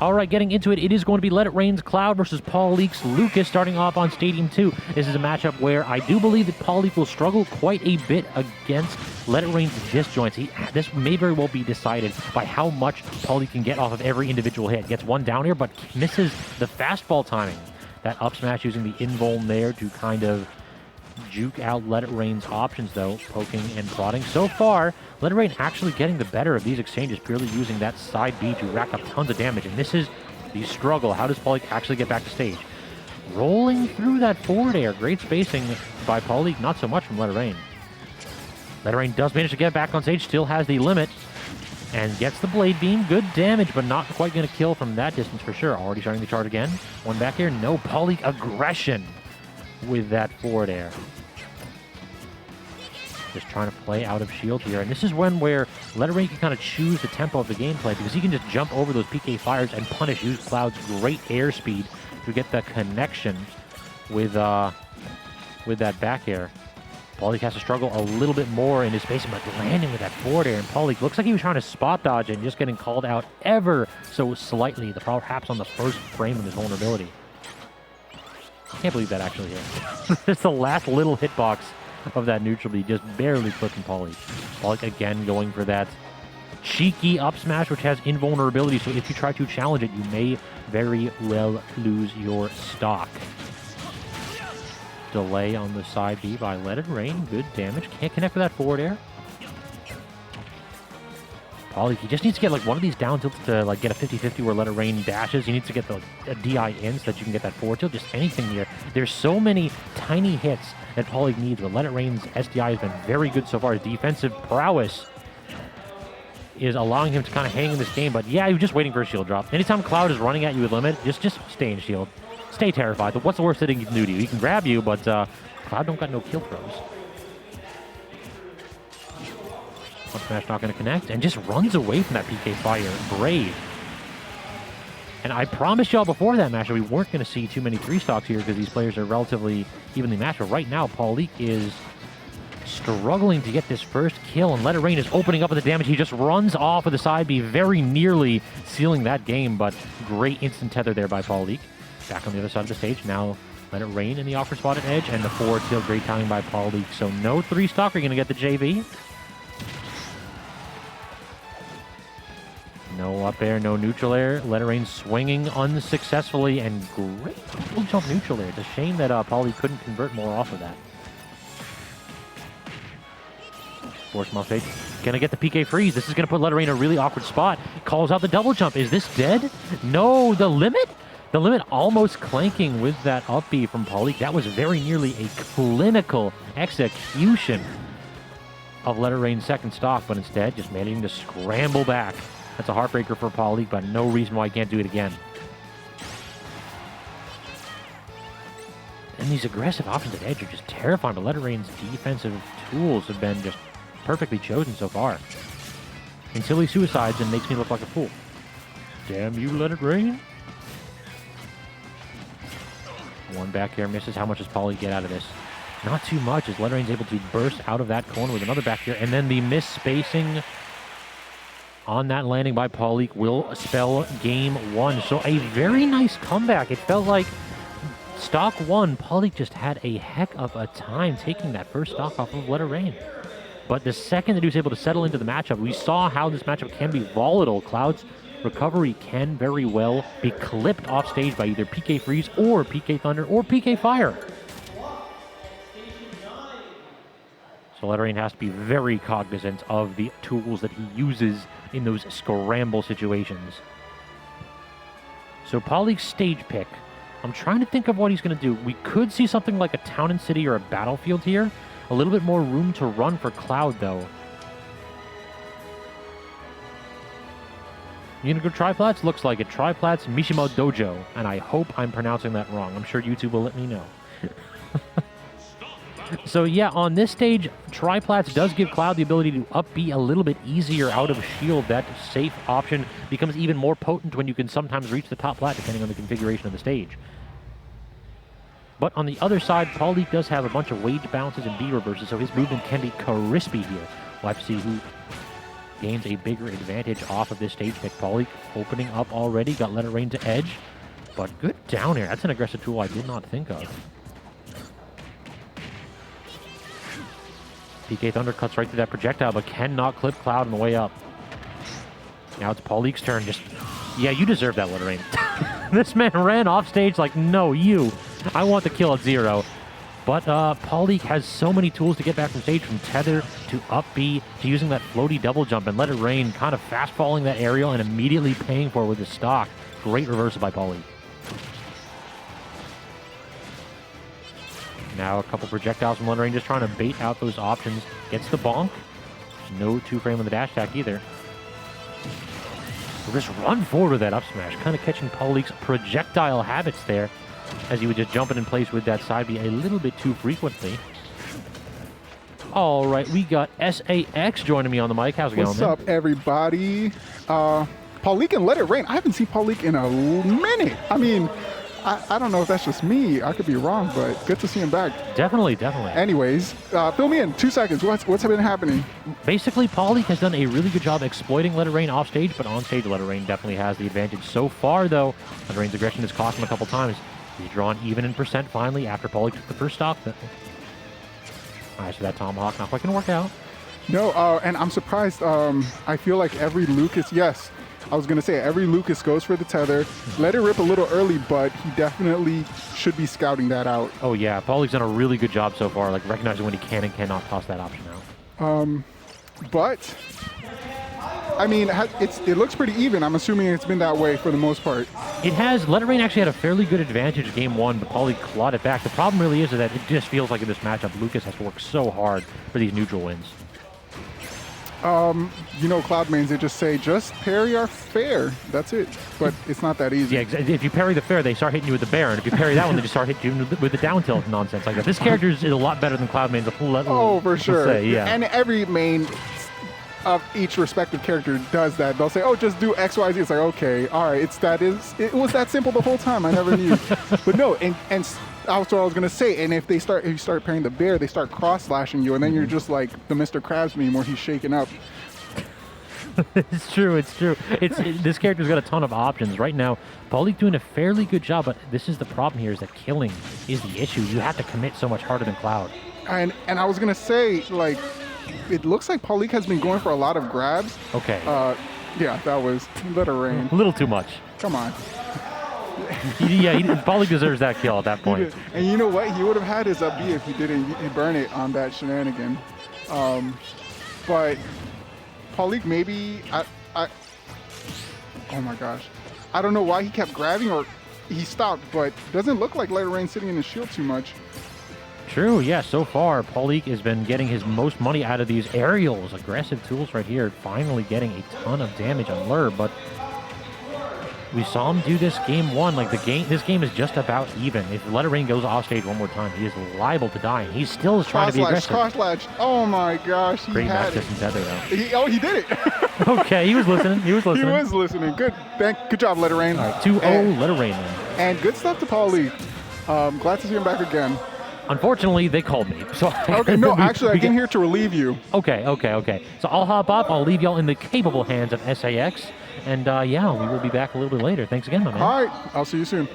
All right, getting into it, it is going to be LetItRain's Cloud versus Pauleke's Lucas starting off on Stadium 2. This is a matchup where I do believe that Pauleke will struggle quite a bit against LetItRain's disjoints. This may very well be decided by how much Pauleke can get off of every individual hit. Gets one down here, but misses the fastball timing. That up smash using the invuln there to kind of juke out LetItRain's options, though, poking and prodding. So far, LetItRain actually getting the better of these exchanges, purely using that side B to rack up tons of damage. And this is the struggle. How does Pauleke actually get back to stage? Rolling through that forward air. Great spacing by Pauleke, not so much from LetItRain. LetItRain does manage to get back on stage, still has the limit, and gets the Blade Beam. Good damage, but not quite going to kill from that distance for sure. Already starting the charge again. One back here. No, Pauleke aggression with that forward air. Just trying to play out of shield here. And this is where LetItRain can kind of choose the tempo of the gameplay, because he can just jump over those PK fires and punish, use Cloud's great airspeed to get the connection with that back air. Pauleke has to struggle a little bit more in his spacing, but landing with that forward air. And Pauleke looks like he was trying to spot dodge and just getting called out ever so slightly, perhaps on the first frame of his vulnerability. Can't believe that actually hit. It's the last little hitbox of that neutral B, just barely clipping Pauleke. Pauleke again going for that cheeky up smash, which has invulnerability, so if you try to challenge it, you may very well lose your stock. Delay on the side B by LetItRain. Good damage. Can't connect with that forward air. Pauleke, he just needs to get like one of these down tilts to like get a 50-50 where LetItRain dashes. He needs to get a DI in so that you can get that forward tilt. Just anything here. There's so many tiny hits that Pauleke needs, but LetItRain's SDI has been very good so far. His defensive prowess is allowing him to kind of hang in this game, but yeah, you're just waiting for a shield drop. Anytime Cloud is running at you with limit, just stay in shield. Stay terrified. What's the worst that he can do to you? He can grab you, but Cloud don't got no kill throws. Up smash not going to connect, and just runs away from that PK fire. Brave. And I promised y'all before that match that we weren't going to see too many 3-stocks here because these players are relatively evenly matched. But right now, Pauleke is struggling to get this first kill, and LetItRain is opening up with the damage. He just runs off with the side B, very nearly sealing that game, but great instant tether there by Pauleke. Back on the other side of the stage. Now LetItRain in the awkward spot at edge, and the forward tilt, great timing by Pauleke. So no 3-stock. We're going to get the JV. No up air, no neutral air. LetItRain swinging unsuccessfully, and great double jump neutral air. It's a shame that Pauleke couldn't convert more off of that. Force him off stage. Gonna get the PK freeze. This is gonna put LetItRain in a really awkward spot. Calls out the double jump. Is this dead? No, the limit? The limit almost clanking with that up B from Pauleke. That was very nearly a clinical execution of LetItRain's second stock, but instead just managing to scramble back. That's a heartbreaker for Pauleke, but no reason why he can't do it again. And these aggressive options at edge are just terrifying, but LetItRain's defensive tools have been just perfectly chosen so far. Until he suicides and makes me look like a fool. Damn you, LetItRain. One back air misses. How much does Pauleke get out of this? Not too much, as LetItRain's able to burst out of that corner with another back air, and then the misspacing on that landing by Pauleke will spell game one. So a very nice comeback. It felt like stock one, Pauleke just had a heck of a time taking that first stock off of LetItRain. But the second that he was able to settle into the matchup, we saw how this matchup can be volatile. Cloud's recovery can very well be clipped off stage by either PK Freeze or PK Thunder or PK Fire. So LetItRain has to be very cognizant of the tools that he uses in those scramble situations. So Pauleke's stage pick. I'm trying to think of what he's going to do. We could see something like a Town and City or a Battlefield here. A little bit more room to run for Cloud, though. You gonna go Triplats? Looks like it. Triplats Mishima Dojo. And I hope I'm pronouncing that wrong. I'm sure YouTube will let me know. So yeah, on this stage, Triplats does give Cloud the ability to up B a little bit easier out of shield. That safe option becomes even more potent when you can sometimes reach the top plat, depending on the configuration of the stage. But on the other side, Pauleke does have a bunch of wage bounces and B reverses, so his movement can be crispy here. We'll have to see who gains a bigger advantage off of this stage pick. Pauleke opening up already, got LetItRain to edge, but good down air. That's an aggressive tool I did not think of. PK Thunder cuts right through that projectile, but cannot clip Cloud on the way up. Now it's Pauleke's turn. Just, yeah, you deserve that, LetItRain. This man ran off stage like, no, you. I want the kill at 0. But Pauleke has so many tools to get back from stage, from tether to up B to using that floaty double jump, and LetItRain kind of fast falling that aerial and immediately paying for it with his stock. Great reversal by Pauleke. Now a couple projectiles from LetItRain, just trying to bait out those options. Gets the bonk. No 2-frame on the dash attack either. We'll just run forward with that up smash, kind of catching Pauleke's projectile habits there, as he would just jump it in place with that side B a little bit too frequently. All right, we got SAX joining me on the mic. How's it going, man? What's up, everybody? Pauleke and LetItRain. I haven't seen Pauleke in a minute. I mean, I don't know if that's just me. I could be wrong, but good to see him back. Definitely, definitely. Anyways, fill me in. 2 seconds. What's been happening? Basically, Pauleke has done a really good job exploiting LetItRain off stage, but on stage, LetItRain definitely has the advantage so far, though. LetItRain's aggression has cost him a couple times. He's drawn even in percent finally after Pauleke took the first stock. All right, so that tomahawk not quite going to work out. No, and I'm surprised. I feel like every Lucas, yes, I was going to say every Lucas goes for the tether. Let it rip a little early, but he definitely should be scouting that out. Oh, yeah. Pauleke's done a really good job so far, like recognizing when he can and cannot toss that option out. But, I mean, it looks pretty even. I'm assuming it's been that way for the most part. It has. LetItRain actually had a fairly good advantage game 1, but Pauleke clawed it back. The problem really is that it just feels like in this matchup, Lucas has to work so hard for these neutral wins. You know, Cloud mains, they just say, just parry our fair. That's it. But it's not that easy. Yeah, if you parry the fair, they start hitting you with the bear, and if you parry that one, they just start hitting you with the down tilt nonsense like that. This character is a lot better than Cloud mains. Oh, for sure. Say, yeah. And every main of each respective character does that. They'll say, oh, just do X, Y, Z. It's like, okay, all right, it was that simple the whole time. I never knew. But no, and that's what I was going to say. And if you start parrying the bear, they start cross-slashing you, and then you're just like the Mr. Krabs meme where he's shaking up. It's true, it's true. This character's got a ton of options. Right now, Pauleke doing a fairly good job, but this is the problem here, is that killing is the issue. You have to commit so much harder than Cloud. And I was going to say, like, it looks like Pauleke has been going for a lot of grabs. Okay. Yeah, that was LetItRain. A little too much. Come on. Yeah, Pauleke deserves that kill at that point. And you know what? He would have had his up B if he didn't burn it on that shenanigan. But Pauleke, maybe oh my gosh, I don't know why he kept grabbing or he stopped, but doesn't look like LetItRain sitting in his shield too much. True, yeah, so far Pauleke has been getting his most money out of these aerials. Aggressive tools right here, finally getting a ton of damage on Lure, but we saw him do this game 1. Like this game is just about even. If LetItRain goes off stage one more time, he is liable to die, and he still is trying to be aggressive. Cross-latch. Oh my gosh, he Great had match distance tether it. though. He did it. Okay, he was listening. He was listening. He was listening. Good job, LetItRain. All right, 2-0 LetItRain then. And good stuff to Pauleke. Glad to see him back again. Unfortunately, they called me. So okay, no, actually, I came here to relieve you. Okay. So I'll hop up. I'll leave y'all in the capable hands of SAX. And yeah, we will be back a little bit later. Thanks again, my man. All right. I'll see you soon.